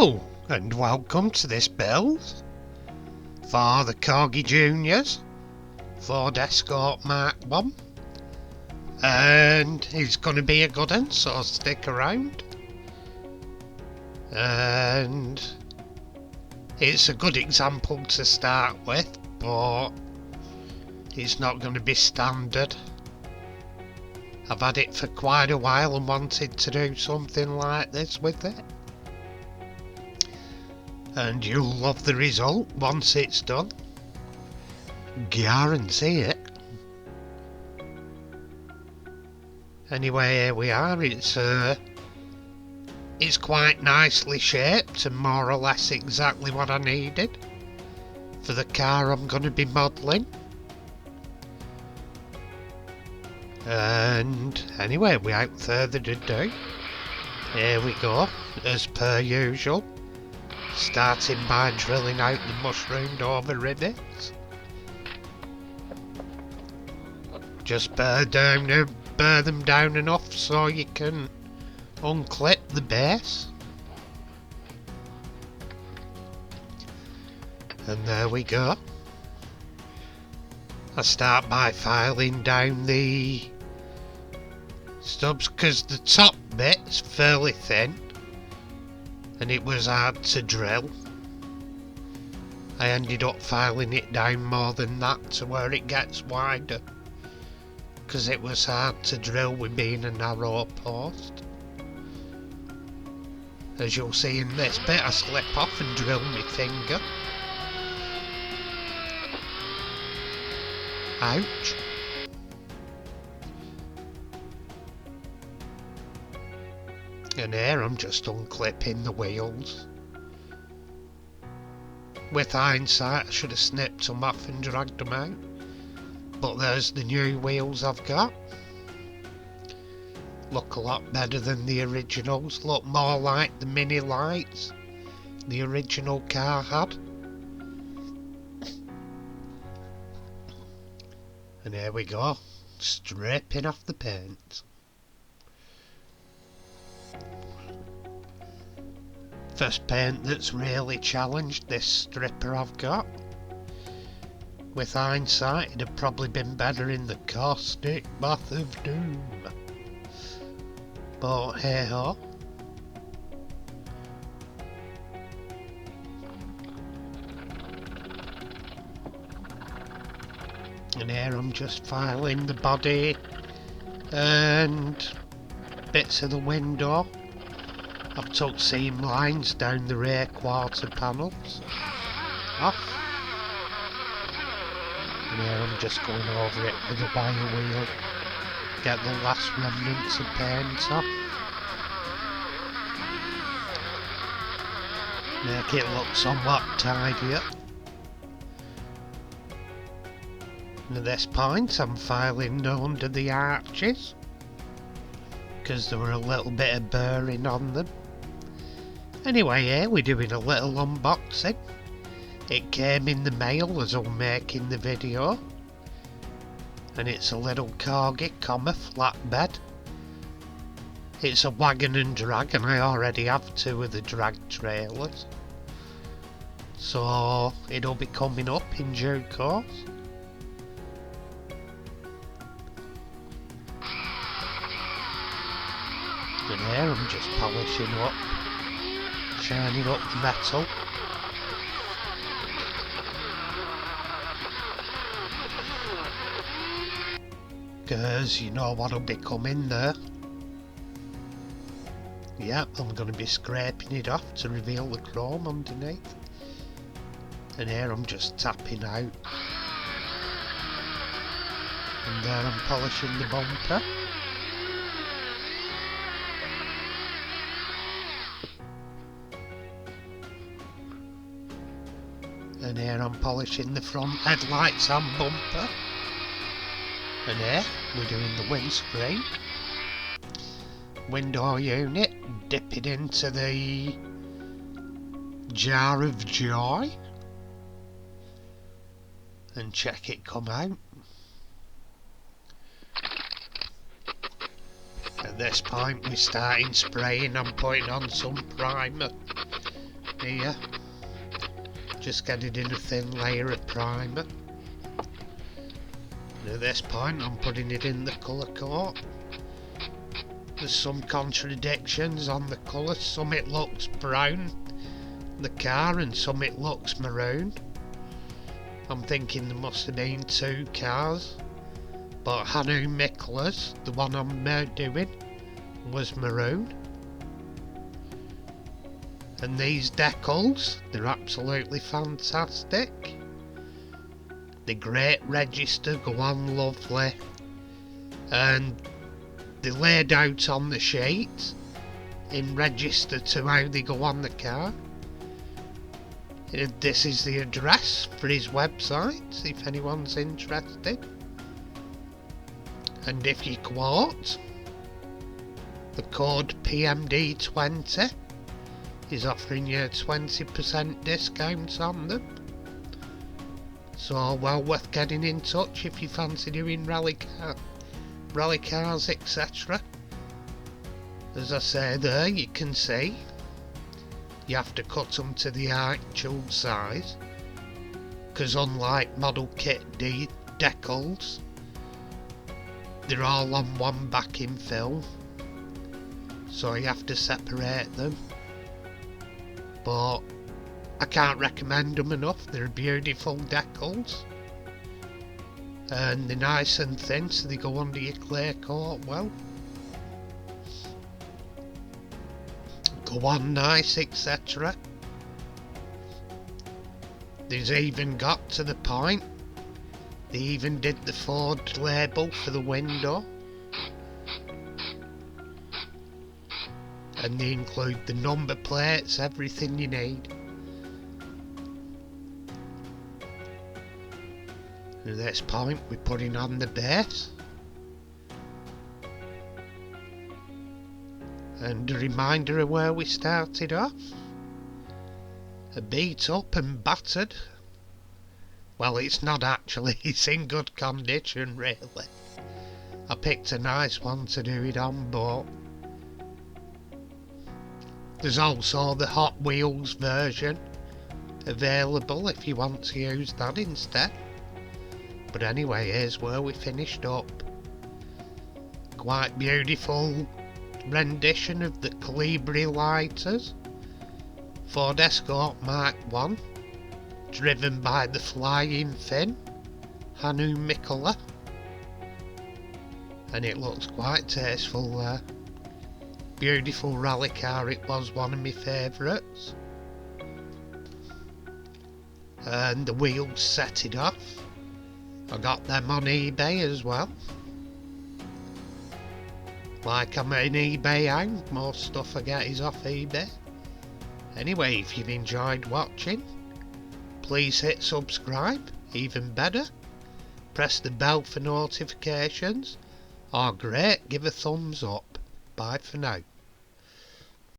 Hello and welcome to this build for the Corgi Juniors Ford Escort Mark 1, and it's going to be a good one, so stick around. And it's a good example to start with, but it's not going to be standard. I've had it for quite a while and wanted to do something like this with it. And you'll love the result once it's done. Guarantee it. Anyway, here we are. It's quite nicely shaped and more or less exactly what I needed for the car I'm going to be modelling. And anyway, without further ado, here we go, as per usual. Starting by drilling out the mushroomed over rivets. Just burr them down enough so you can unclip the base. And there we go. I start by filing down the stubs because the top bit's fairly thin and it was hard to drill. I ended up filing it down more than that to where it gets wider because it was hard to drill with being a narrow post. As you'll see in this bit, I slip off and drill my finger. Ouch. And here I'm just unclipping the wheels. With hindsight I should have snipped them off and dragged them out. But there's the new wheels I've got. Look a lot better than the originals. Look more like the mini lights the original car had. And here we go, stripping off the paint. First paint that's really challenged this stripper I've got. With hindsight, it'd have probably been better in the caustic bath of doom. But hey ho. And here I'm just filing the body and bits of the window. I've took seam lines down the rear quarter panels off. And here I'm just going over it with a wire wheel. Get the last remnants of paint off. Make it look somewhat tidier. And at this point I'm filing under the arches because there were a little bit of burring on them. Anyway, here we're doing a little unboxing. It came in the mail as I'm making the video. And it's a little Corgi, flatbed. It's a wagon and drag, and I already have two of the drag trailers. So it'll be coming up in due course. And here I'm just polishing up, shining up the metal. Because you know what'll be coming there. Yep, I'm going to be scraping it off to reveal the chrome underneath. And here I'm just tapping out. And there I'm polishing the bumper. And here I'm polishing the front headlights and bumper. And here we're doing the windscreen. Window unit, dip it into the jar of joy. And check it come out. At this point we're starting spraying and putting on some primer here. Just getting in a thin layer of primer. And at this point I'm putting it in the colour coat. There's some contradictions on the colour. Some it looks brown, the car, and some it looks maroon. I'm thinking there must have been two cars, but Hannu Mikkola's, the one I'm doing, was maroon. And these decals, they're absolutely fantastic. The great register go on lovely, and they're laid out on the sheet in register to how they go on the car. This is the address for his website if anyone's interested. And if you quote, the code PMD20 is offering you a 20% discount on them. So well worth getting in touch if you fancy doing rally cars, etc. As I say there, you can see you have to cut them to the actual size, because unlike model kit decals, they're all on one backing film, so you have to separate them. But I can't recommend them enough. They're beautiful decals, and they're nice and thin, so they go under your clear coat well. Go on nice, etc. There's even got to the point they even did the Ford label for the window, and they include the number plates, everything you need. At this point we're putting on the base, and a reminder of where we started off. A beat up and battered, well, it's not actually, it's in good condition really. I picked a nice one to do it on, but there's also the Hot Wheels version available if you want to use that instead. But anyway, here's where we finished up. Quite beautiful rendition of the Colibri lighters, Ford Escort Mark 1, driven by the flying Finn, Hannu Mikkola, and it looks quite tasteful there. Beautiful rally car, it was one of my favourites. And the wheels set it off. I got them on eBay as well. Like I'm an eBay hound, most stuff I get is off eBay. Anyway, if you've enjoyed watching, please hit subscribe, even better. Press the bell for notifications, or great, give a thumbs up. Bye for now.